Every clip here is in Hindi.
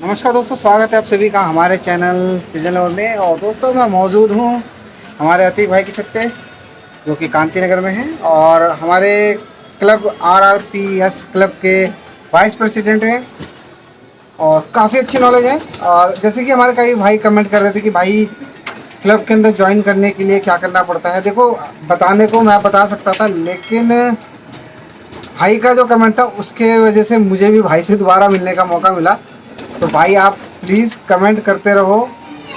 नमस्कार दोस्तों, स्वागत है आप सभी का हमारे चैनल पिजन लवर में। और दोस्तों मैं मौजूद हूँ हमारे अतीक भाई की छत पे जो कि कांति नगर में है और हमारे क्लब RRPS क्लब के वाइस प्रेसिडेंट हैं और काफ़ी अच्छी नॉलेज है। और जैसे कि हमारे कई भाई कमेंट कर रहे थे कि भाई क्लब के अंदर ज्वाइन करने के लिए क्या करना पड़ता है। देखो, बताने को मैं बता सकता था, लेकिन भाई का जो कमेंट था उसके वजह से मुझे भी भाई से दोबारा मिलने का मौका मिला। तो भाई आप प्लीज़ कमेंट करते रहो,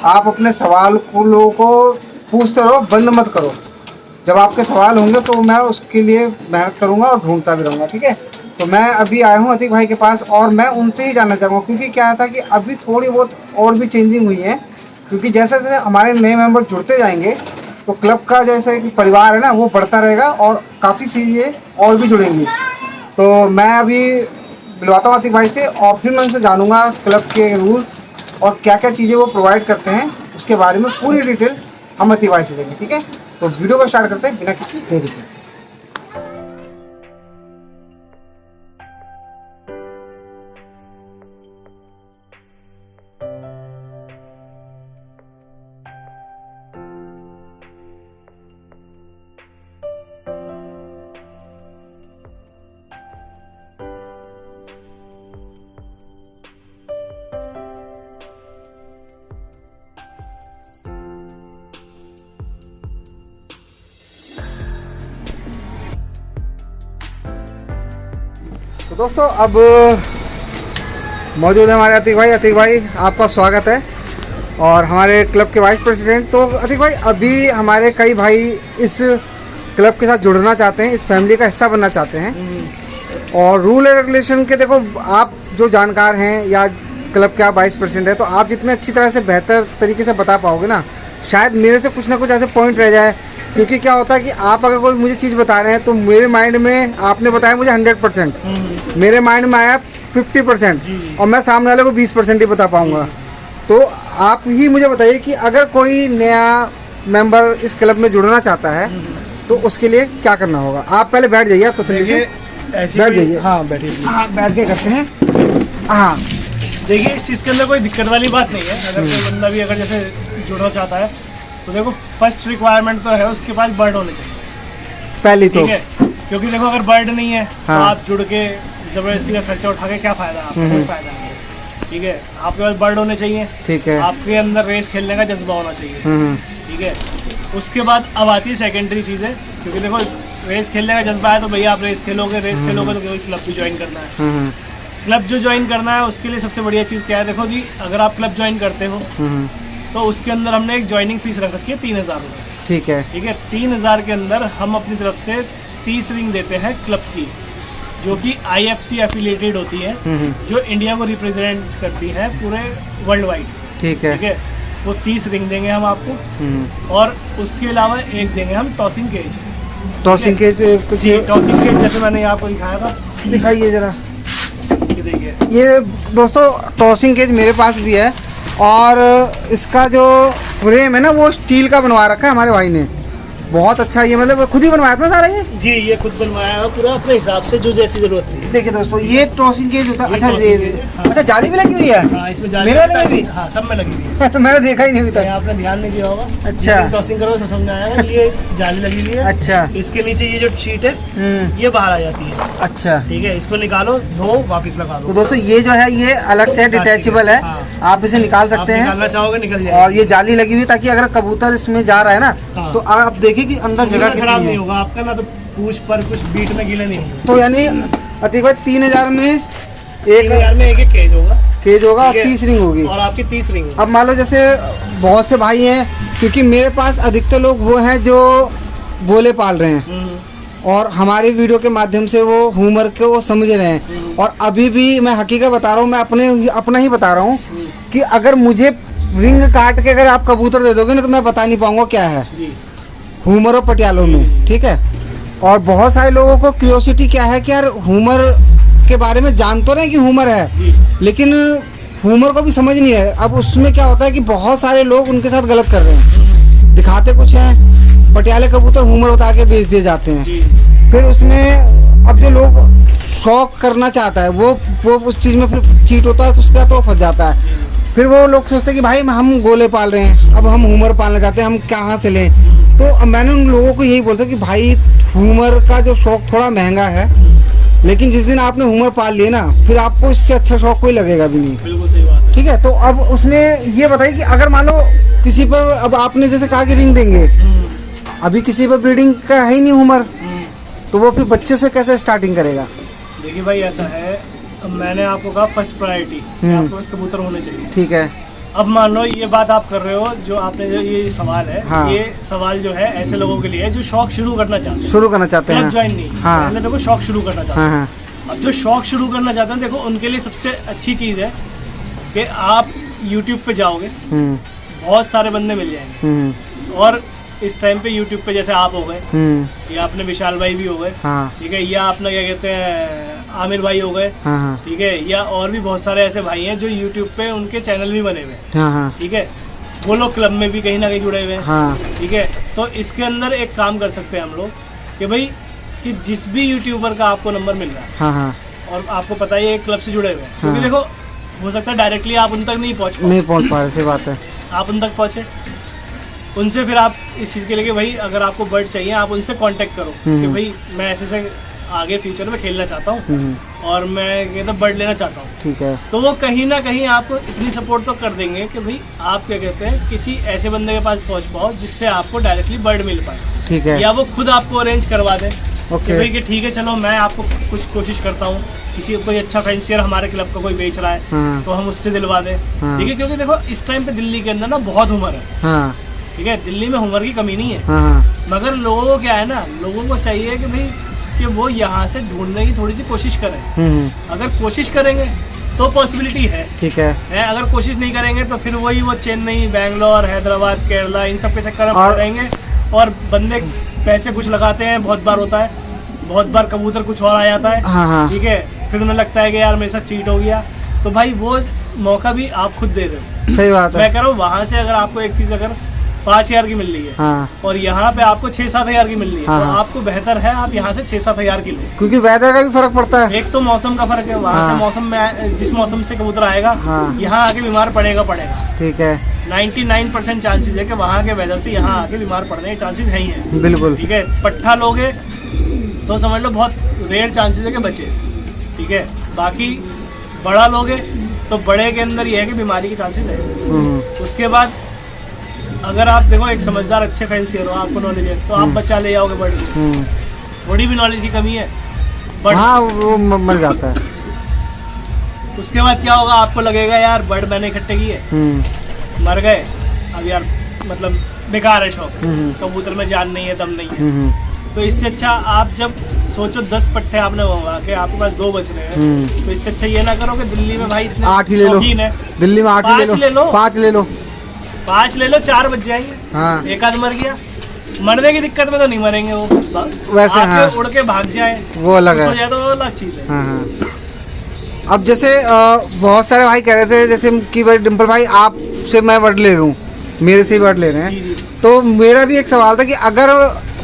आप अपने सवाल को पूछते रहो, बंद मत करो। जब आपके सवाल होंगे तो मैं उसके लिए मेहनत करूंगा और ढूंढता भी रहूँगा, ठीक है। तो मैं अभी आया हूँ अतीक भाई के पास और मैं उनसे ही जानना चाहूँगा, क्योंकि क्या था कि अभी थोड़ी बहुत और भी चेंजिंग हुई है। क्योंकि जैसे जैसे हमारे नए मेंबर जुड़ते जाएंगे तो क्लब का जैसे कि परिवार है ना, वो बढ़ता रहेगा और काफ़ी चीज़ें और भी जुड़ेंगी। तो मैं अभी मिलवाता हूँ अतीक भाई से और फिर मैं उनसे जानूंगा क्लब के रूल्स और क्या क्या चीज़ें वो प्रोवाइड करते हैं, उसके बारे में पूरी डिटेल हम अतीक भाई से देंगे, ठीक है। तो वीडियो को स्टार्ट करते हैं बिना किसी देरी के। तो दोस्तों अब मौजूद है हमारे अतीक भाई। अतीक भाई आपका स्वागत है और हमारे क्लब के वाइस प्रेसिडेंट। तो अतीक भाई, अभी हमारे कई भाई इस क्लब के साथ जुड़ना चाहते हैं, इस फैमिली का हिस्सा बनना चाहते हैं और रूल एंड रेगुलेशन के, देखो आप जो जानकार हैं या क्लब के आप वाइस प्रेसिडेंट हैं, तो आप जितने अच्छी तरह से बेहतर तरीके से बता पाओगे ना, शायद मेरे से कुछ ना कुछ ऐसे पॉइंट रह जाए। क्योंकि क्या होता है कि आप अगर कोई मुझे चीज़ बता रहे हैं तो मेरे माइंड में आपने बताया मुझे 100%, मेरे माइंड में आया 50% और मैं सामने वाले को 20% ही बता पाऊंगा। तो आप ही मुझे बताइए कि अगर कोई नया मेंबर इस क्लब में जुड़ना चाहता है तो उसके लिए क्या करना होगा। आप पहले बैठ जाइए, आप तसल्ली से बैठ जाइए। हाँ बैठिए, हाँ बैठ के करते हैं। हाँ देखिए, इस चीज़ के अंदर कोई दिक्कत वाली बात नहीं है। अगर कोई बंदा भी अगर जैसे जुड़ना चाहता है तो देखो, फर्स्ट रिक्वायरमेंट तो है उसके पास बर्ड होने चाहिए पहली, तो ठीक है। क्योंकि देखो, अगर बर्ड नहीं है हाँ। तो आप जुड़ के ज़बरदस्ती का खर्चा उठा के क्या फ़ायदा, आपको कोई फ़ायदा नहीं है, ठीक है। आपके पास बर्ड होने चाहिए, ठीक है। आपके अंदर रेस खेलने का जज्बा होना चाहिए, ठीक है। उसके बाद अब आती है सेकेंडरी चीज़ें। क्योंकि देखो, रेस खेलने का जज्बा है तो भैया आप रेस खेलोगे तो कोई क्लब भी ज्वाइन करना है। क्लब जो ज्वाइन करना है उसके लिए सबसे बढ़िया चीज़ क्या है, देखो जी, अगर आप क्लब ज्वाइन करते हो तो उसके अंदर हमने एक ज्वाइनिंग फीस रख रखी है 3000 रुपये, ठीक है। ठीक है। 3000 के अंदर हम अपनी तरफ से 30 रिंग देते हैं क्लब की, जो कि IFC एफिलिएटेड होती है, जो इंडिया को रिप्रेजेंट करती है पूरे वर्ल्ड वाइड, ठीक है, ठीक है। वो 30 रिंग देंगे हम आपको और उसके अलावा एक देंगे हम टॉसिंग केज। टॉसिंग केज कुछ टॉसिंग केज जैसे मैंने आपको दिखाया था, दिखाइए जरा। ये देखिए, ये दोस्तों टॉसिंग केज मेरे पास भी है और इसका जो फ्रेम है ना वो स्टील का बनवा रखा है हमारे भाई ने, बहुत अच्छा। ये मतलब खुद ही बनवाया था सारा ये जी, ये खुद बनवाया है पूरा अपने हिसाब से, जो जैसी जरूरत है। देखिए दोस्तों, ये टॉसिंग केज होता है। अच्छा हाँ। अच्छा, जाली भी लगी हुई है। हाँ, इसमें जाली मेरे वाले में भी? हाँ, सब में लगी हुई है। तो मैंने देखा ही नहीं अभी तक। आपने ध्यान नहीं दिया होगा। अच्छा, टॉसिंग करो तो समझ आएगा। ये जाली लगी हुई है। अच्छा, इसके नीचे ये जो शीट है ये बाहर आ जाती है, अच्छा, ठीक है। इसको निकालो, धो, वापस लगा तो दो। दोस्तों ये जो है ये अलग से डिटैचेबल है, हाँ। आप इसे निकाल सकते हैं। निकालना चाहोगे निकल जाएगा। और ये जाली लगी हुई है ताकि अगर कबूतर इसमें जा रहा है ना, हाँ। तो आप देखिए कि अंदर जगह खराब कितनी नहीं है। होगा आपका, ना तो पूछ पर कुछ बीट में गीले नहीं होंगे। तो यानी अतीक भाई 3000 में एक 3000 में एक केज होगा, केज होगा और ठीक है। 30 रिंग होगी। और आपकी 30 रिंग। अब मान लो जैसे बहुत से भाई हैं, क्योंकि मेरे पास अधिकतर लोग वो हैं जो बोले पाल रहे हैं और हमारी वीडियो के माध्यम से वो ह्यूमर को वो समझ रहे हैं। और अभी भी मैं हकीकत बता रहा हूँ, मैं अपना ही बता रहा हूँ कि अगर मुझे रिंग काट के अगर आप कबूतर दे दोगे ना तो मैं बता नहीं पाऊंगा क्या है ह्यूमर और पटियालों में, ठीक है। और बहुत सारे लोगों को क्यूरियोसिटी क्या है कि यार ह्यूमर के बारे में जान तो रहे कि ह्यूमर है, लेकिन ह्यूमर को भी समझ नहीं है। अब उसमें क्या होता है कि बहुत सारे लोग उनके साथ गलत कर रहे हैं, दिखाते कुछ हैं, पटियाले कबूतर ह्यूमर बता के बेच दिए जाते हैं। फिर उसमें अब जो लोग शौक करना चाहता है वो उस चीज़ में फिर चीट होता है तो उसका तो फंस जाता है। फिर वो लोग सोचते हैं कि भाई हम गोले पाल रहे हैं, अब हम humor पालना चाहते हैं, हम कहाँ से लें। तो अब मैंने उन लोगों को यही बोलता कि भाई humor का जो शौक थोड़ा महंगा है, लेकिन जिस दिन आपने humor पाल लिया ना, फिर आपको इससे अच्छा शौक कोई लगेगा भी नहीं। बिल्कुल सही बात है। ठीक है, तो अब उसमें ये बताइए कि अगर मान लो किसी पर, अब आपने जैसे कहा कि रिंग देंगे, अभी किसी पर ब्रीडिंग का है ही नहीं उम्र, तो वो फिर बच्चे से कैसे स्टार्टिंग करेगा? देखिए भाई ऐसा है, अब मैंने आपको कहा फर्स्ट प्रायोरिटी आपके पास कबूतर होने चाहिए। ठीक है। अब मान लो ये बात आप कर रहे हो, जो आपने जो ये सवाल है, हाँ। ये सवाल जो है ऐसे लोगों के लिए है जो शौक शुरू करना चाहते हैं, शुरू करना चाहते हैं, ज्वाइन नहीं, हाँ। पहले देखो शौक शुरू करना चाहते हाँ हैं। हाँ अब जो शौक शुरू करना चाहते हैं, देखो उनके लिए सबसे अच्छी चीज़ है कि आप YouTube पे जाओगे, बहुत सारे बंदे मिल जाएंगे। और इस टाइम पे YouTube पे जैसे आप हो गए, या अपने विशाल भाई भी हो गए, हाँ ठीक है, या अपना क्या कहते हैं आमिर भाई हो गए, हाँ ठीक है, या और भी बहुत सारे ऐसे भाई हैं जो YouTube पे उनके चैनल भी बने हुए हैं, हाँ हाँ ठीक है, वो लोग क्लब में भी कहीं ना कहीं जुड़े हुए हैं, हाँ ठीक है। तो इसके अंदर एक काम कर सकते हैं हम लोग कि भाई कि जिस भी यूट्यूबर का आपको नंबर मिल रहा है, हाँ हाँ और आपको पता ही है एक क्लब से जुड़े हुए हैं, क्योंकि हाँ। देखो हो सकता है डायरेक्टली आप उन तक नहीं पहुंच पा रहे, सही बात है। आप उन तक पहुंचे, उनसे फिर आप इस चीज़ के लिए कि भाई अगर आपको बर्ड चाहिए आप उनसे कांटेक्ट करो कि भाई मैं ऐसे से आगे फ्यूचर में खेलना चाहता हूँ और मैं कहता बर्ड लेना चाहता हूँ, ठीक है। तो वो कहीं ना कहीं आपको इतनी सपोर्ट तो कर देंगे कि भाई आप क्या कहते हैं किसी ऐसे बंदे के पास पहुँच पाओ जिससे आपको डायरेक्टली बर्ड मिल पाए, ठीक है। या वो खुद आपको अरेंज करवा दे ओके। कि भाई कि ठीक है चलो मैं आपको कुछ कोशिश करता हूँ, किसी कोई अच्छा फैंसियर हमारे क्लब का कोई बेच रहा है, हाँ। तो हम उससे दिलवा दें, हाँ। ठीक है, क्योंकि देखो इस टाइम पे दिल्ली के अंदर ना बहुत हुमर है, हाँ ठीक है, दिल्ली में हुमर की कमी नहीं है, हाँ मगर लोगों को क्या है ना, लोगों को चाहिए कि भाई कि वो यहाँ से ढूंढने की थोड़ी सी कोशिश करें। अगर कोशिश करेंगे तो पॉसिबिलिटी है, ठीक है। अगर कोशिश नहीं करेंगे तो फिर वही वो चेन्नई, बैंगलोर, हैदराबाद, केरला, इन सब के चक्कर में रहेंगे, और बंदे पैसे कुछ लगाते हैं, बहुत बार होता है, बहुत बार कबूतर कुछ और आ जाता है, हाँ हाँ ठीक है, फिर उन्हें लगता है कि यार मेरे साथ चीट हो गया, तो भाई वो मौका भी आप खुद दे रहे हो। सही बात है। मैं कह रहा हूँ वहाँ से अगर आपको एक चीज़ अगर 5,000 की मिल रही है, हाँ। और यहाँ पे आपको 6-7 हज़ार की मिल रही है, हाँ, तो हाँ। आपको बेहतर है आप यहाँ से 6-7 हज़ार की लो, क्योंकि वेदर का भी फर्क पड़ता है। एक तो मौसम का फर्क है, वहाँ हाँ। से मौसम में जिस मौसम से कबूतर आएगा, हाँ। यहाँ आके बीमार पड़ेगा, ठीक है। 99% चांसेस है कि वहाँ के वेदर से यहाँ आके बीमार पड़ने के चांसेस है ही है, बिल्कुल। ठीक है। पट्ठा लोगे तो समझ लो बहुत रेयर चांसेस है कि बचे, ठीक है, बाकी बड़ा लोगे तो बड़े के अंदर ये है कि बीमारी के चांसेस है। उसके बाद अगर आप देखो एक समझदार अच्छे फैंसियर हो, आपको नॉलेज है, तो आप बच्चा ले जाओगे बर्ड की, थोड़ी भी नॉलेज की कमी है बर्ड, हाँ वो मर जाता है। उसके बाद क्या होगा, आपको लगेगा यार बर्ड मैंने इकट्ठे किए, मर गए, अब यार मतलब बेकार है शौक, कबूतर में जान नहीं है, दम नहीं है। तो इससे अच्छा आप जब सोचो 10 पट्टे आपने मंगवा के आपके पास 2 बच रहे हैं, तो इससे अच्छा ये ना करो कि दिल्ली में भाई इतने 8 ही ले लो, शौकीन है, दिल्ली में 8 ही ले 5 ले लो, 5 ले लो, 5 ले लो, 4 बच जाएंगे, हाँ। एक आध मर गया, मरने की दिक्कत में तो नहीं मरेंगे वो, वैसे आपके हाँ। उड़ के भाग जाए वो अलग कुछ है। हो जाए तो वो अलग चीज़ है। हाँ हाँ। अब जैसे बहुत सारे भाई कह रहे थे जैसे कि भाई डिम्पल भाई आपसे मैं वर्ड ले लूँ, मेरे से ही वर्ड ले रहे हैं, जी, जी। तो मेरा भी एक सवाल था कि अगर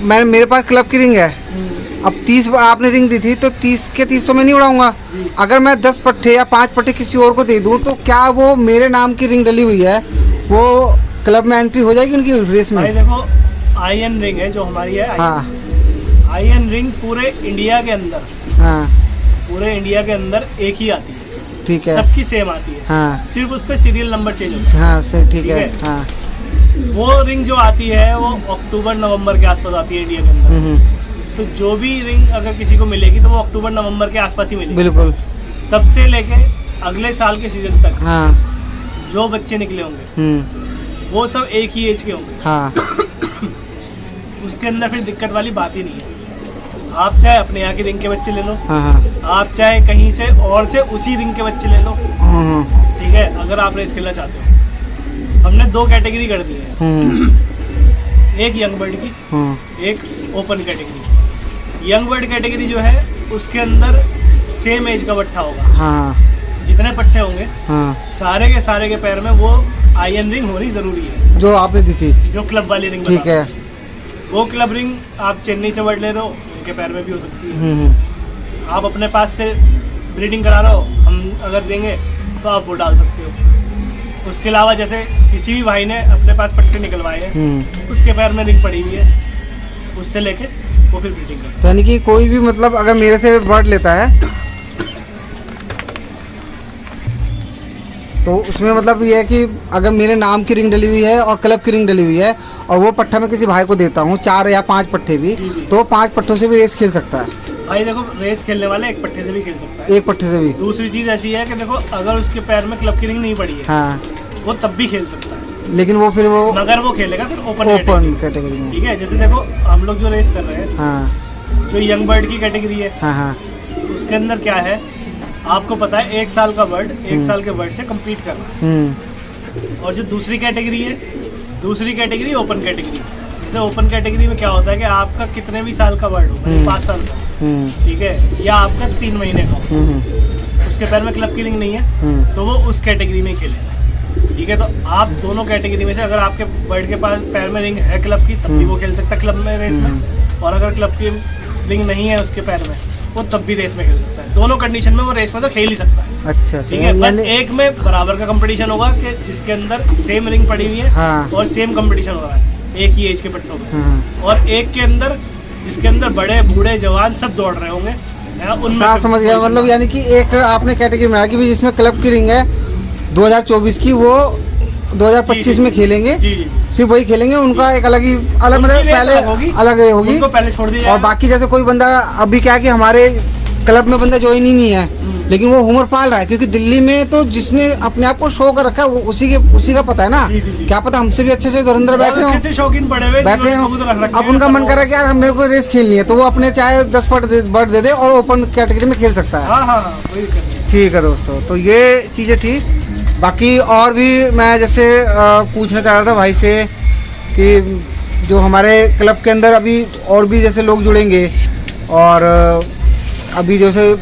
मेरे पास क्लब की रिंग है, अब 30 आपने रिंग दी थी, तो 30 के 30 तो मैं नहीं उड़ाऊंगा, अगर मैं 10 पट्टे या 5 पट्टे किसी और को दे दूं, तो क्या वो मेरे नाम की रिंग डली हुई है वो क्लब में एंट्री हो जाएगी उनकी रेस में? भाई देखो आईएन रिंग है जो हमारी है, हाँ आईएन रिंग पूरे इंडिया के अंदर, हाँ पूरे इंडिया के अंदर एक ही आती है, ठीक है, सबकी सेम आती है, हाँ सिर्फ उस पे सीरियल नंबर चेंज होता हाँ सही, ठीक ठीक है, है। हाँ। है। वो रिंग जो आती है वो अक्टूबर-नवंबर के आसपास आती है इंडिया के अंदर, तो जो भी रिंग अगर किसी को मिलेगी तो वो अक्टूबर-नवंबर के आसपास ही मिलेगी, बिल्कुल। तब से लेके अगले साल के सीजन तक हाँ जो बच्चे निकले होंगे वो सब एक ही एज के होंगे, हाँ उसके अंदर फिर दिक्कत वाली बात ही नहीं है। आप चाहे अपने यहाँ की रिंग के बच्चे ले लो, हाँ हाँ आप चाहे कहीं से और से उसी रिंग के बच्चे ले लो, ठीक है, अगर आप रेस खेलना चाहते हो। हमने 2 कैटेगरी कर दी है, एक यंग बर्ड की, एक open category. Young bird category जो है उसके अंदर सेम एज का पट्ठा होगा, हाँ जितने पट्टे होंगे हाँ सारे के पैर में वो आईएन रिंग होनी जरूरी है, जो आपने दी थी, जो क्लब वाली रिंग, ठीक है। वो क्लब रिंग आप चेन्नई से वर्ड ले रहे हो, उनके पैर में भी हो सकती है, आप अपने पास से ब्रीडिंग करा रहे हो, हम अगर देंगे तो आप वो डाल सकते हो। उसके अलावा जैसे किसी भी भाई ने अपने पास पट्टे निकलवाए हैं, उसके पैर में रिंग पड़ी हुई है, उससे लेके वो फिर ब्रीडिंग करता है। तो यानी कि कोई भी मतलब अगर मेरे से बर्ड लेता है तो उसमें मतलब ये है कि अगर मेरे नाम की रिंग डली हुई है और क्लब की रिंग डली हुई है और वो पट्टा मैं किसी भाई को देता हूँ 4 या 5 पट्टे भी, तो 5 पट्टों से भी रेस खेल सकता है। भाई देखो, रेस खेलने वाले एक पट्टे से भी खेल सकता है, एक पट्टे से भी। दूसरी चीज ऐसी है कि देखो अगर उसके पैर में क्लब की रिंग नहीं पड़ी है, हाँ, वो तब भी खेल सकता है, लेकिन वो फिर वो मगर वो खेलेगा फिर ओपन कैटेगरी में। ठीक है, जैसे देखो हम लोग जो रेस कर रहे हैं, हाँ जो यंग बर्ड की कैटेगरी है, हाँ हाँ उसके अंदर क्या है आपको पता है, 1 साल का बर्ड 1 साल के बर्ड से कम्पीट करना है। और जो दूसरी कैटेगरी है, दूसरी कैटेगरी ओपन कैटेगरी। जैसे ओपन कैटेगरी में क्या होता है कि आपका कितने भी साल का बर्ड हो, 5 साल का, ठीक है, या आपका 3 महीने का हो, उसके पैर में क्लब की रिंग नहीं है, तो वो उस कैटेगरी में खेलेगा। ठीक है, तो आप दोनों कैटेगरी में से अगर आपके बर्ड के पास पैर में रिंग है क्लब की, तब भी वो खेल सकता है क्लब में रेस में, और अगर क्लब की रिंग नहीं है उसके पैर में, वो तब भी रेस में खेल सकता है। दोनों कंडीशन में वो रेस में तो खेल ही सकता है। अच्छा, ठीक है, बस एक में बराबर का कंपटीशन होगा कि जिसके अंदर सेम रिंग पड़ी हुई है, हाँ, और सेम कंपटीशन हो रहा है एक ही एज के पट्टों में, और एक के अंदर जिसके अंदर बड़े बूढ़े जवान सब दौड़ रहे होंगे उनमें। समझ गया, मतलब यानी कि एक आपने कैटेगरी बनाया कि जिसमें क्लब की रिंग है 2024 की, वो 2025 में खेलेंगे, सिर्फ वही खेलेंगे, उनका एक अलग मतलब पहले अलग होगी, पहले छोड़ दिया। और बाकी जैसे कोई बंदा अभी क्या कि हमारे क्लब में बंदा ज्वाइन ही नहीं है, लेकिन वो उम्र पाल रहा है, क्योंकि दिल्ली में तो जिसने अपने आप को शो कर रखा है वो उसी का पता है ना। क्या पता हमसे भी अच्छे से धुरंधर बैठे हो, शौकीन बैठे हो, अब उनका मन कर रहा है कि यार मेरे को रेस खेलनी है, तो वो अपने चाहे 10 बर्ड दे दे और ओपन कैटेगरी में खेल सकता है। ठीक है दोस्तों, तो ये चीज़ें थी। बाकी और भी मैं जैसे पूछना चाह रहा था भाई से कि जो हमारे क्लब के अंदर अभी और भी जैसे लोग जुड़ेंगे, और अभी जैसे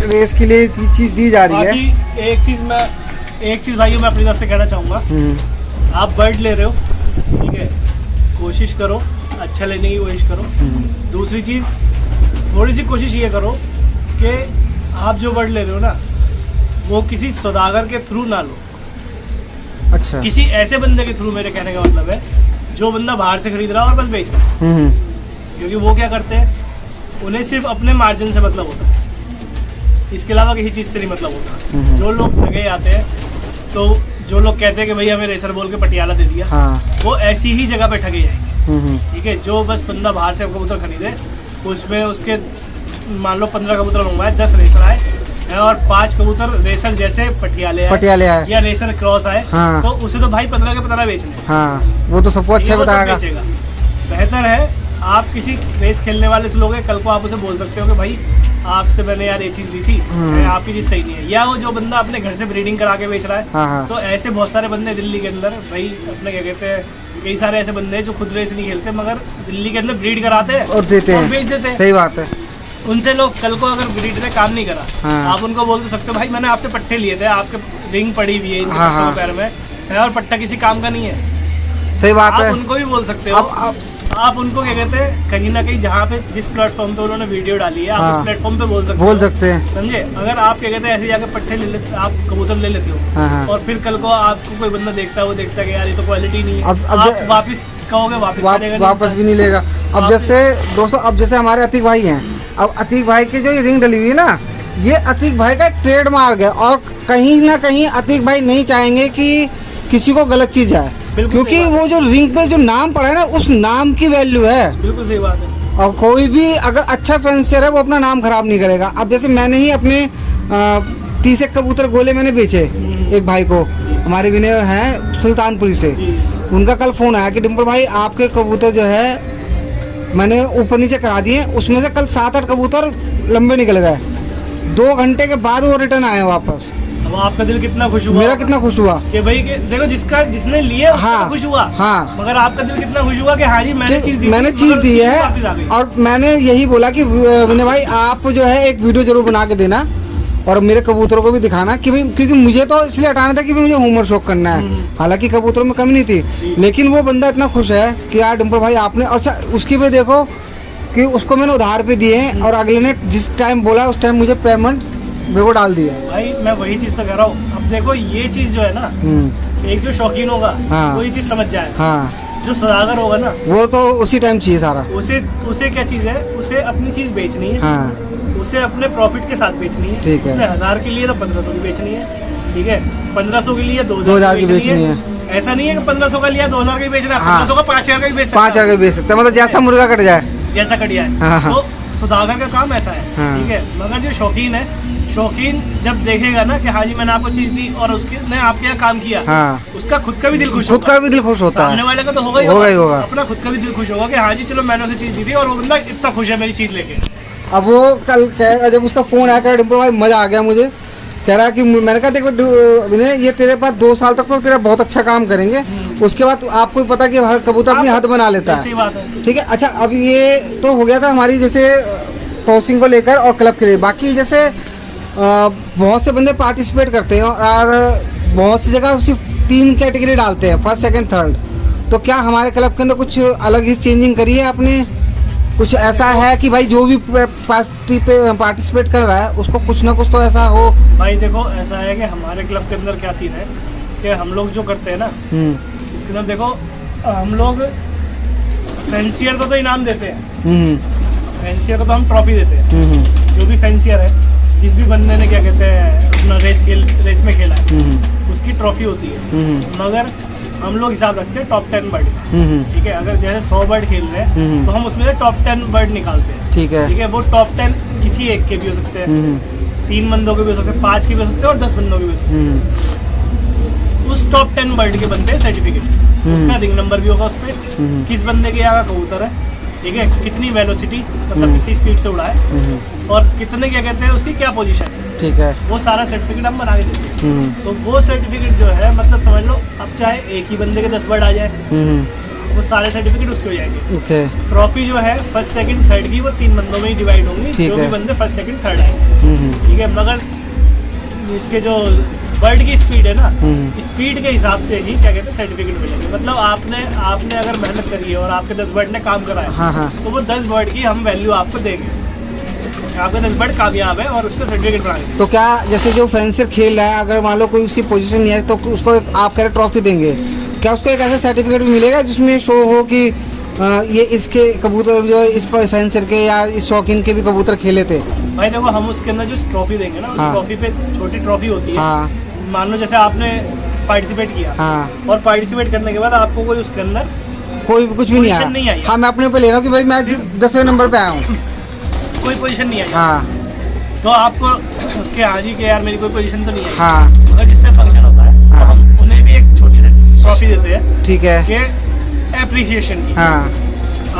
रेस के लिए चीज़ दी जा रही है। एक चीज़ भाई मैं अपनी तरफ से कहना चाहूँगा, आप बर्ड ले रहे हो, ठीक है, कोशिश करो अच्छा लेने की कोशिश करो। दूसरी चीज़, थोड़ी सी कोशिश ये करो कि आप जो बर्ड ले रहे हो ना, वो किसी सौदागर के थ्रू ना लो। अच्छा, किसी ऐसे बंदे के थ्रू, मेरे कहने का मतलब है जो बंदा बाहर से खरीद रहा है और बस बेच रहा है। क्योंकि वो क्या करते हैं, उन्हें सिर्फ अपने मार्जिन से मतलब होता है, इसके अलावा किसी चीज़ से नहीं मतलब होता। जो लोग ठगे आते हैं, तो जो लोग कहते हैं कि भाई हमें रेसर बोल के पटियाला दे दिया, हाँ, वो ऐसी ही जगह पे ठगे जाएंगे। ठीक है, जो बस बंदा बाहर से कबूतर खरीदे, उसमें उसके मान लो 15 कबूतर मंगवाए, 10 रेसर आए और 5 कबूतर रेसर जैसे पटियाले आए या रेसर क्रॉस आए, हाँ, तो उसे तो भाई 15 के 15 बेचने, हाँ, वो तो सबको अच्छा बताएगा। बेहतर है आप किसी रेस खेलने वाले से लोगे, कल को आप उसे बोल सकते हो कि भाई आपसे मैंने यार ये चीज ली थी, आपकी चीज सही नहीं है। या वो जो बंदा अपने घर से ब्रीडिंग करा के बेच रहा है, हाँ, तो ऐसे बहुत सारे बंदे दिल्ली के अंदर, भाई अपने क्या कहते हैं, कई सारे ऐसे बंदे हैं जो खुद रेस नहीं खेलते मगर दिल्ली के अंदर ब्रीड कराते हैं और देते हैं, बेच देते हैं। सही बात है। उनसे लोग कल को अगर ब्रीड में काम नहीं करा, हाँ, आप उनको बोल सकते हो भाई मैंने आपसे पट्टे लिए थे, आपके रिंग पड़ी हुई है इनके, हाँ, पैर में है और पट्टा किसी काम का नहीं है। सही बात है, उनको भी बोल सकते हो। आप उनको क्या कहते हैं, कहीं ना कहीं जहाँ पे जिस प्लेटफॉर्म पे उन्होंने वीडियो डाली है, आप उस प्लेटफॉर्म पे बोल सकते हैं, समझे। अगर आप क्या कहते हैं ऐसे जाकर पट्टे ले लेते, आप कबूतर ले लेते हो, हाँ, और फिर कल को आपको कोई बंदा देखता है, वो देखता है कि यार ये तो क्वालिटी नहीं है, आप वापस कहोगे वापस भी नहीं लेगा। अब जैसे दोस्तों, अब जैसे हमारे अतीक भाई हैं, अब अतीक भाई की जो ये रिंग डली हुई है ना, ये अतीक भाई का ट्रेडमार्क है, और कहीं ना कहीं अतीक भाई नहीं चाहेंगे कि किसी को गलत चीज जाए, क्योंकि वो जो रिंग पे जो नाम पड़ा है ना, उस नाम की वैल्यू है। बिल्कुल सही बात है। और कोई भी अगर अच्छा फैंसर है वो अपना नाम खराब नहीं करेगा। अब जैसे मैंने ही अपने 30 कबूतर गोले मैंने बेचे एक भाई को, हमारे विनय हैं सुल्तानपुरी से, उनका कल फोन आया कि डिम्पल भाई आपके कबूतर जो है मैंने ऊपर नीचे करा दिए, उसमें से कल 7-8 कबूतर लंबे निकल गए, 2 घंटे के बाद वो रिटर्न आए वापस। अब आपका दिल कितना खुश हुआ, मेरा कितना खुश हुआ कि भाई देखो जिसने लिए उसका खुश हुआ, हाँ, मगर आपका दिल कितना खुश हुआ कि हाँ जी मैंने चीज दी है। और मैंने यही बोला कि विनय भाई आप जो है एक वीडियो जरूर बना के देना और मेरे कबूतरों को भी दिखाना, कि भाई क्योंकि मुझे तो इसलिए हटाना था कि मुझे होमवर्क शौक करना है, हालांकि कबूतरों में कमी नहीं थी, लेकिन वो बंदा इतना खुश है कि यार डिम्पल भाई आपने। अच्छा उसकी भी देखो कि उसको मैंने उधार पे दिए हैं और अगले ने जिस टाइम बोला उस टाइम मुझे पेमेंट मेरे को डाल दिया। भाई मैं वही चीज तो कह रहा हूँ। अब देखो ये चीज जो है ना, एक जो शौकीन होगा हाँ। वो ये चीज समझ जाए। हाँ, जो सौदागर होगा ना वो तो उसी टाइम चाहिए सारा। उसे क्या चीज है, उसे अपनी चीज बेचनी है। हाँ, उसे अपने प्रॉफिट के साथ बेचनी है। ठीक है। उसने 1000 के लिए तो 1500 की बेचनी है, ठीक है। 1500 के लिए 2000 की बेचनी है। ऐसा नहीं है कि 1500 का लिया 2000 का ही बेचना है। हाँ। 1500 का 5000 का ही बेच सकता 5000 का बेच सकते हैं, मतलब जैसा मुर्गा कट जाए जैसा कटिया है। हाँ, हाँ। तो सौदागर का काम ऐसा है, हाँ। ठीक है। मगर जो शौकीन है, शौकीन जब देखेगा ना कि हाँ जी मैंने आपको चीज दी और उसने आपके यहाँ काम किया, हाँ। उसका खुद का भी दिल खुश खुद होगा। का भी दिल खुश होता सामने है। वाले का तो होगा ही होगा। अपना खुद का भी दिल खुश होगा कि हाँ जी चलो मैंने उसे चीज दी थी और वो बंदा इतना खुश है मेरी चीज लेके। अब वो कल जब उसका फोन आया कह डिम्पल भाई मजा आ गया मुझे, कह रहा कि मैंने कहा देखो विनय ये तेरे पास 2 साल तक तो तेरा बहुत अच्छा काम करेंगे, उसके बाद आपको भी पता कि हर कबूतर अपनी हद बना लेता सही है। बात है। ठीक है। अच्छा, अब ये तो हो गया था हमारी जैसे टॉसिंग को लेकर और क्लब के लिए। बाकी जैसे बहुत से बंदे पार्टिसिपेट करते हैं और बहुत सी जगह सिर्फ 3 कैटेगरी डालते हैं, फर्स्ट सेकंड थर्ड। तो क्या हमारे क्लब के अंदर कुछ अलग ही चेंजिंग करी है आपने? कुछ ऐसा है कि भाई जो भी पार्टिसिपेट कर रहा है उसको कुछ ना कुछ तो ऐसा हो? भाई देखो ऐसा है कि हमारे क्लब के अंदर क्या सीन है कि हम लोग जो करते हैं ना, इसके अंदर देखो हम लोग फैंसियर को तो इनाम देते हैं। फैंसियर को तो हम ट्रॉफी देते हैं। जो भी फैंसियर है, जिस भी बंदे ने क्या कहते हैं अपना रेस में खेला है, उसकी ट्रॉफी होती है। मगर हम लोग हिसाब रखते हैं टॉप 10 बर्ड, ठीक है। अगर जैसे 100 बर्ड खेल रहे हैं तो हम उसमें से टॉप 10 बर्ड निकालते हैं, ठीक है। ठीक है। वो टॉप 10 किसी एक के भी हो सकते हैं, 3 बंदों के भी हो सकते हैं, 5 के भी हो सकते हैं और 10 बंदों के भी हो सकते हैं। उस टॉप 10 बर्ड के बनते हैं सर्टिफिकेट, उसका रिंग नंबर भी होगा उस पर, किस बंदे के यहाँ का कबूतर है, ठीक है, कितनी वेलोसिटी मतलब कितनी स्पीड से उड़ा है और कितने क्या कहते हैं उसकी क्या पोजीशन है, ठीक है। वो सारा सर्टिफिकेट हम बना के देते हैं। तो वो सर्टिफिकेट जो है मतलब समझ लो अब चाहे एक ही बंदे के 10 बर्ड आ जाए, वो सारे सर्टिफिकेट उसके हो जाएंगे। ओके। ट्रॉफी जो है फर्स्ट सेकंड थर्ड की वो 3 बंदों में ही डिवाइड होंगी, जो भी बंदे फर्स्ट सेकंड थर्ड आएंगे, ठीक है। मगर इसके जो बर्ड की स्पीड है ना, स्पीड के हिसाब से ही क्या कहते हैं सर्टिफिकेट मिलेंगे। मतलब आपने अगर मेहनत करी है और आपके 10 बर्ड ने काम करा है, हाँ। तो वो 10 बर्ड की हम वैल्यू आपको देंगे। आपका 10 बर्ड कामयाब है और उसका सर्टिफिकेट बनाएंगे। तो क्या जैसे जो फेंसर खेल रहा है अगर मान लो कोई उसकी पोजीशन नहीं है तो उसको आप कह रहे ट्रॉफी देंगे, क्या उसको एक ऐसा सर्टिफिकेट भी मिलेगा जिसमें शो हो कि ये इसके कबूतर जो इस फेंसर के या इस शौकीन के भी कबूतर खेले थे? भाई देखो हम उसके अंदर जो ट्रॉफी देंगे ना, उस ट्रॉफी पे छोटी ट्रॉफी होती है। हाँ। मान लो जैसे आपने पार्टिसिपेट किया, हाँ। और पार्टिसिपेट करने के बाद आपको कोई उसके अंदर कोई कुछ भी नहीं आया। हाँ, मैं अपने पे ले रहा हूँ कि भाई मैं 10वें नंबर पे आया हूँ, कोई पोजीशन नहीं आई। हाँ। तो आपको कि हाँ जी कि यार मेरी कोई पोजीशन तो नहीं आई। हाँ। अगर जिस टाइम फंक्शन होता है तो हम उन्हें भी एक छोटी सी ट्रॉफी देते हैं, ठीक है, कि एप्रिसिएशन की। हाँ।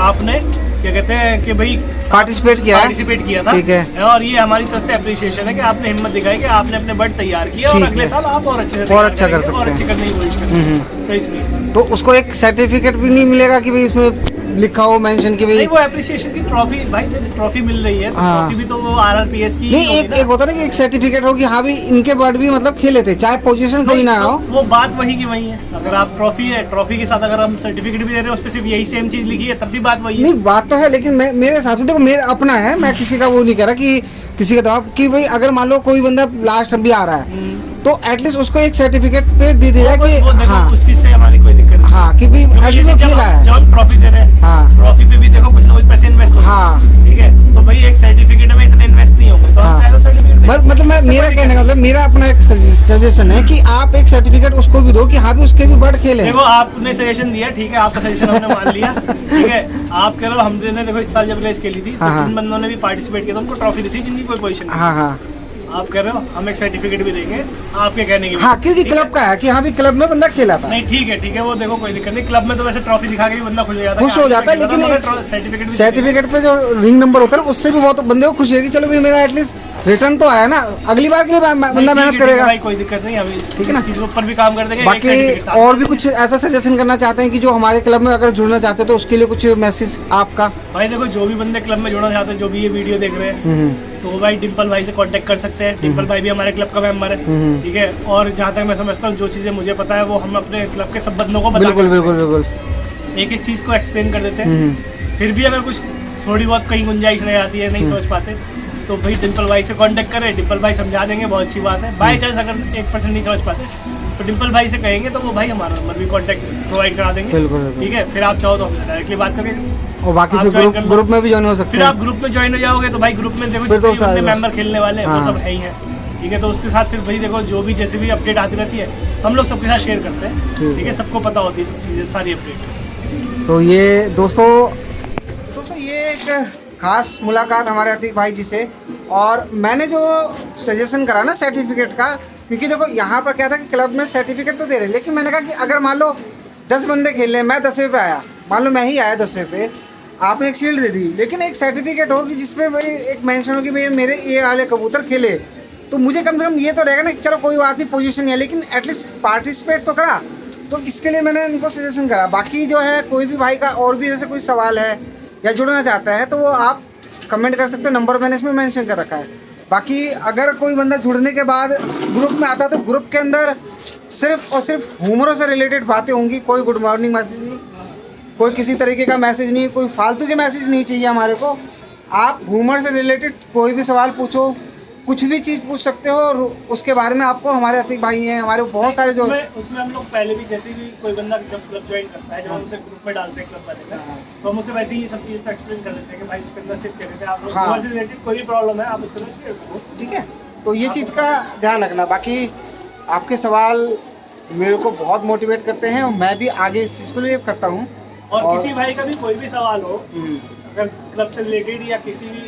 आपने क्या कहते हैं कि भाई पार्टिसिपेट किया था, ठीक है। और ये हमारी तरफ से एप्रिसिएशन है कि आपने हिम्मत दिखाई कि आपने अपने बर्ड तैयार किया और अगले साल आप और अच्छे से और अच्छा कर सकते हैं, और अच्छे करने की कोशिश करें। तो इसलिए तो उसको एक सर्टिफिकेट भी नहीं मिलेगा कि भाई उसमें लिखा हो मेंशन कि भाई नहीं, वो एप्रिसिएशन की ट्रॉफी, भाई ट्रॉफी मिल रही है तो हाँ। ट्रॉफी भी तो वो आरआरपीएस की नहीं, एक होता है ना कि एक सर्टिफिकेट हो कि हाँ भी इनके बर्ड भी मतलब खेले थे, चाहे पोजीशन कोई ना हो। वो बात वही की वही है। अगर आप ट्रॉफी है, ट्रॉफी के साथ अगर हम सर्टिफिकेट भी दे रहे हैं, उस पर सिर्फ यही सेम चीज लिखी है, तब भी बात वही है। नहीं, बात तो है, लेकिन मेरे हिसाब से देखो मेरा अपना है, मैं किसी का वो नहीं कह रहा कि किसी का दबाव कि भाई अगर मान लो कोई बंदा लास्ट भी आ रहा है तो एटलीस्ट उसको एक सर्टिफिकेट पे दे दिया कि हाँ उस चीज से हमारी कोई दिक्कत नहीं। हाँ कि भाई एटलीस्ट वो खेला है। जब हम ट्रॉफी दे रहे हैं, हाँ। ट्रॉफी पे भी देखो कुछ ना कुछ पैसे इन्वेस्ट होते हैं, हाँ। ठीक है। तो भाई एक सर्टिफिकेट में इतने इन्वेस्ट नहीं होंगे, तो हम चाहे तो सर्टिफिकेट मतलब मैं मेरा कहने का मतलब मेरा अपना एक सजेशन है कि आप एक सर्टिफिकेट उसको भी दो कि हाँ भी उसके भी बर्ड खेले। देखो आपने सजेशन दिया, ठीक है, आपका सजेशन हमने मान लिया, ठीक है। आप कह रहे हो हमने देखो इस साल जब रेस खेली थी तो जिन बंदों ने भी पार्टिसिपेट किया था उनको ट्रॉफी दी थी जिनकी कोई पोजीशन नहीं। हाँ, हाँ। आप कह रहे हो हम एक सर्टिफिकेट भी देंगे आपके कहने की। हाँ, क्योंकि क्लब का है कि हाँ भी क्लब में बंदा खेला था। नहीं ठीक है, वो देखो कोई दिक्कत नहीं। क्लब में तो वैसे ट्रॉफी दिखा के भी बंदा खुश हो जाता है, लेकिन सर्टिफिकेट पे जो रिंग नंबर होता है उससे भी बहुत बंदे को खुशी है कि चलो भाई मेरा एटलीस्ट रिटर्न तो आया ना, अगली बार के लिए बंदा मेहनत करेगा। भाई कोई दिक्कत नहीं, अभी ठीक है ना, इसके ऊपर भी काम कर देंगे। बाकी और भी कुछ ऐसा सजेशन करना चाहते हैं कि जो हमारे क्लब में अगर जुड़ना चाहते हैं तो उसके लिए कुछ मैसेज आपका? भाई देखो जो भी बंदे क्लब में जुड़ना चाहते हैं, जो भी ये वीडियो देख रहे हैं, तो भाई डिम्पल भाई से कांटेक्ट कर सकते हैं। डिम्पल भाई भी हमारे क्लब का मेंबर है, ठीक है। और जहाँ तक मैं समझता हूँ जो चीजें मुझे पता है वो हम अपने क्लब के सब बंदों को बिल्कुल एक एक चीज को एक्सप्लेन कर देते हैं। फिर भी अगर कुछ थोड़ी बहुत कहीं गुंजाइश रह जाती है, नहीं समझ पाते, तो भाई डिम्पल भाई से कांटेक्ट करें, डिम्पल भाई समझा देंगे, बहुत अच्छी बात है। बाई चांस अगर 1% नहीं समझ पाते तो डिम्पल भाई से कहेंगे तो वो भाई हमारा नंबर भी कांटेक्ट प्रोवाइड करा देंगे। बिल्कुल। ठीक है, फिर आप चाहो तो हमसे डायरेक्टली बात करेंगे, और बाकी आप फिर join कर लो। ग्रुप में भी ज्वाइन हो सकते फिर हैं। आप ग्रुप में ज्वाइन हो जाओगे तो भाई ग्रुप में देखो फिर तो जितने सारे मेंबर खेलने वाले हैं हाँ। वो सब है ही है। ठीक है, तो उसके साथ फिर भाई देखो जो भी जैसे भी अपडेट आती रहती है हम लोग सबके साथ शेयर करते हैं। ठीक है, सबको पता होती है सब चीज़ें, सारी अपडेट। तो ये दोस्तों ये एक खास मुलाकात हमारे अतीक भाई जी से, और मैंने जो सजेशन करा ना सर्टिफिकेट का, क्योंकि देखो यहाँ पर क्या था कि क्लब में सर्टिफिकेट तो दे रहे, लेकिन मैंने कहा कि अगर मान लो 10 बंदे खेल रहे हैं, मैं 10वें पे आया, मान लो मैं ही आया 10वें पे, आपने एक शील्ड दे दी, लेकिन एक सर्टिफिकेट हो कि जिसमें भाई एक मेंशन हो कि भाई मेरे ये वाले कबूतर खेले, तो मुझे कम से कम ये तो रहेगा ना कि चलो कोई बात नहीं पोजीशन है, लेकिन एटलीस्ट पार्टिसिपेट तो करा। तो इसके लिए मैंने इनको सजेशन करा। बाकी जो है कोई भी भाई का और भी जैसे कोई सवाल है या जुड़ना चाहता है तो वो आप कमेंट कर सकते हो, नंबर मैंने इसमें मेंशन कर रखा है। बाकी अगर कोई बंदा जुड़ने के बाद ग्रुप में आता है तो ग्रुप के अंदर सिर्फ और सिर्फ ह्यूमरों से रिलेटेड बातें होंगी, कोई गुड मॉर्निंग मैसेज नहीं, कोई किसी तरीके का मैसेज नहीं, कोई फालतू के मैसेज नहीं चाहिए हमारे को। आप ह्यूमर से रिलेटेड कोई भी सवाल पूछो, कुछ भी चीज़ पूछ सकते हो, और उसके बारे में आपको हमारे अतीक भाई हैं, हमारे बहुत सारे जो उसमें हम लोग पहले भी जैसे भी कोई बंदा जब क्लब ज्वाइन करता है, जब हम उसे ग्रुप में डालते हैं क्लब वाले का, तो हम उसे वैसे ही सब चीज़ें एक्सप्लेन कर देते हैं कि भाई इसके अंदर सिर्फ कह देते हैं आप लोग ह्यूमर से रिलेटेड कोई भी प्रॉब्लम है आप उसके अंदर शेयर करो। ठीक है, तो ये चीज़ का ध्यान रखना। बाकी आपके सवाल मेरे को बहुत मोटिवेट करते हैं और मैं भी आगे इस चीज़ को लिए करता हूँ। और किसी भाई का भी कोई भी सवाल हो अगर क्लब से रिलेटेड या किसी भी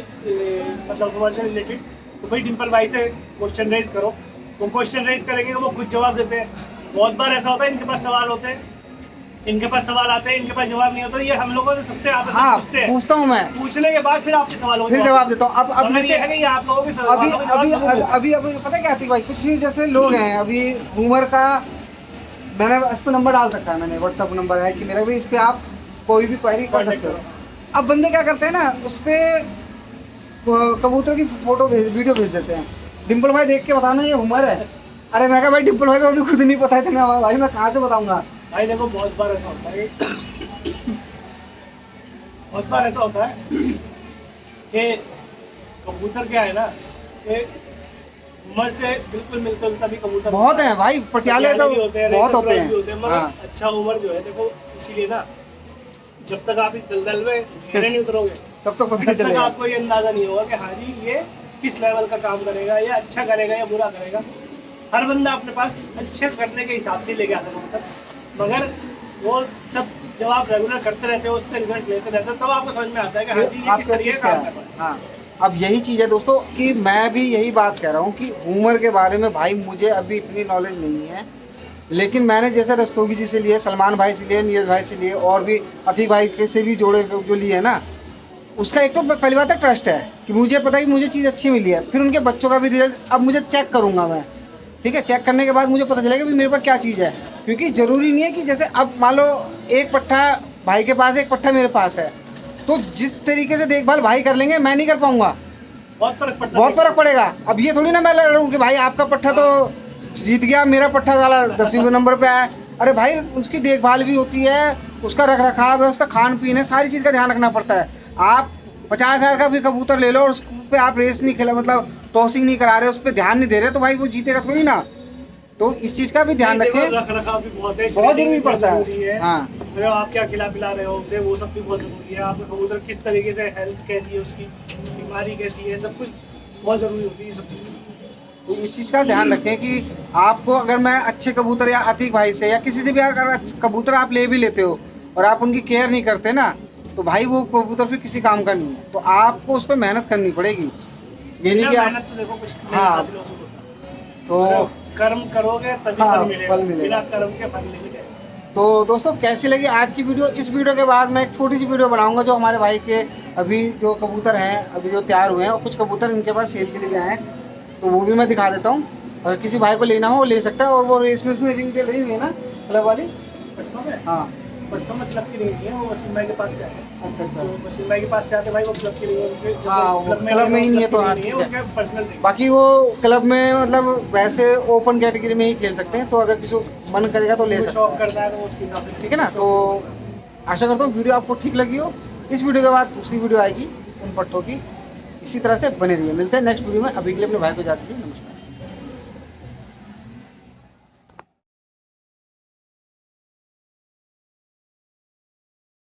मतलब ह्यूमर से रिलेटेड, तो भाई डिम्पल भाई से क्वेश्चन रेज करो, वो क्वेश्चन रेज करेंगे तो वो खुद जवाब देते हैं। बहुत बार ऐसा होता है इनके पास सवाल होते हैं, इनके पास सवाल आते हैं, इनके पास जवाब नहीं होता, ये हम लोगों से सबसे आपस में पूछते हैं, पूछता हूँ मैं, पूछने के बाद फिर आपके सवाल होते हैं, फिर जवाब देता हूँ। अब ये है कि आप लोगों के सवाल अभी पता है क्या आती भाई, कुछ जैसे लोग हैं अभी ह्यूमर का, मैंने इस पर नंबर डाल रखा है, मैंने व्हाट्सअप नंबर है कि मेरा भी, इस पर आप कोई भी क्वेरी कर सकते हो। अब बंदे क्या करते हैं ना, उस पर कबूतर की फोटो वीडियो भेज देते हैं, डिम्पल भाई देख के बताना ये ह्यूमर है। अरे मैं कहा भाई डिम्पल भाई को अभी खुद नहीं पता है इतना, भाई मैं कहाँ से बताऊंगा। भाई देखो बहुत बार ऐसा होता है बहुत बार ऐसा होता है कि कबूतर क्या है ना, कि उम्र से बिल्कुल मिलता जुलता भी कबूतर बहुत है भाई, पटियाले तो बहुत होते हैं, मगर अच्छा उम्र जो है देखो, इसीलिए ना जब तक आप इस दलदल में गहरे नहीं उतरोगे तब तो पता नहीं तब तक चलेगा, आपको ये अंदाजा नहीं होगा कि हाँ जी ये किस लेवल का काम करेगा, या अच्छा करेगा या बुरा करेगा। हर बंदा अपने पास अच्छे करने के हिसाब से लेके आता है, मगर वो सब जब आप रेगुलर करते रहते हो, उससे रिजल्ट लेते रहते हो, तब आपको समझ में आता है कि हाँ जी ये किस तरीके का काम कर रहा है। हाँ, अब यही चीज़ है दोस्तों कि मैं भी यही बात कह रहा हूँ कि ह्यूमर के बारे में भाई मुझे अभी इतनी नॉलेज नहीं है, लेकिन मैंने जैसे रस्तोगी जी से लिए, सलमान भाई से लिए, नीरज भाई से लिए, और भी अतीक भाई के से भी जोड़े जो लिए है ना, उसका एक तो पहली बात है ट्रस्ट है कि मुझे पता है कि मुझे चीज़ अच्छी मिली है। फिर उनके बच्चों का भी रिजल्ट अब मुझे चेक करूँगा मैं, ठीक है, चेक करने के बाद मुझे पता चलेगा कि मेरे पास क्या चीज़ है, क्योंकि ज़रूरी नहीं है कि जैसे अब मान लो एक पट्ठा भाई के पास है, एक पट्ठा मेरे पास है, तो जिस तरीके से देखभाल भाई कर लेंगे मैं नहीं कर पाऊँगा, बहुत फर्क पड़ेगा। अब ये थोड़ी ना मैं लड़ रहा हूँ कि भाई आपका पट्ठा तो जीत गया, मेरा पट्ठा वाला 10वें नंबर पे आया। अरे भाई उसकी देखभाल भी होती है, उसका रख रखाव है, उसका खान पीन है, सारी चीज़ का ध्यान रखना पड़ता है। आप 50,000 का भी कबूतर ले लो और उस पर आप रेस नहीं खेला, मतलब टॉसिंग नहीं करा रहे, उस पर ध्यान नहीं दे रहे, तो भाई वो जीतेगा थोड़ी ना। तो इस चीज़ का भी ध्यान रखें, रख रखाव भी बहुत जरूरी पड़ता है। हाँ, आप क्या खिला पिला रहे हो उसे, वो सब भी बहुत जरूरी है। आपका कबूतर किस तरीके से, हेल्थ कैसी है उसकी, बीमारी कैसी है, सब कुछ बहुत ज़रूरी होती है ये सब चीज़ें। तो इस चीज़ का ध्यान रखें कि आपको अगर मैं अच्छे कबूतर या अतीक भाई से या किसी से भी अगर कबूतर आप ले भी लेते हो और आप उनकी केयर नहीं करते ना, तो भाई वो कबूतर फिर किसी काम का नहीं है। तो आपको उस पर मेहनत करनी पड़ेगी, ये नहीं कि मेहनत तो देखो कुछ हाँ, तो कर्म करोगे तभी फल मिलेगा, बिना कर्म के फल नहीं मिलेगा। तो दोस्तों कैसी लगी आज की वीडियो? इस वीडियो के बाद मैं एक छोटी सी वीडियो बनाऊंगा जो हमारे भाई के अभी जो कबूतर हैं अभी जो तैयार हुए हैं, और कुछ कबूतर इनके पास सेल के लिए भी आए हैं, तो वो भी मैं दिखा देता हूँ। अगर किसी भाई को लेना हो ले सकता है। और वो रेस में उसमें रिंग टेल रही हुई है ना क्लब वाली, हाँ पट्टों में क्लब की रिंग नहीं है, वो वसीम भाई के पास से आए हैं। अच्छा अच्छा, तो वसीम भाई के पास से आते भाई वो क्लब की रिंग है, हाँ क्लब में ही नहीं है तो हाँ पर्सनल। बाकी वो क्लब में मतलब वैसे ओपन कैटेगरी में ही खेल सकते हैं, तो अगर किसी को मन करेगा तो ले सकते हैं, शौक करता है तो उसके हिसाब से ठीक है ना। तो आशा करता हूँ वीडियो आपको ठीक लगी हो। इस वीडियो के बाद दूसरी वीडियो आएगी उन पट्टों की। इसी तरह से बने रहिए। मिलते हैं नेक्स्ट वीडियो में। अभी के लिए अपने भाई को जाते हैं। नमस्कार।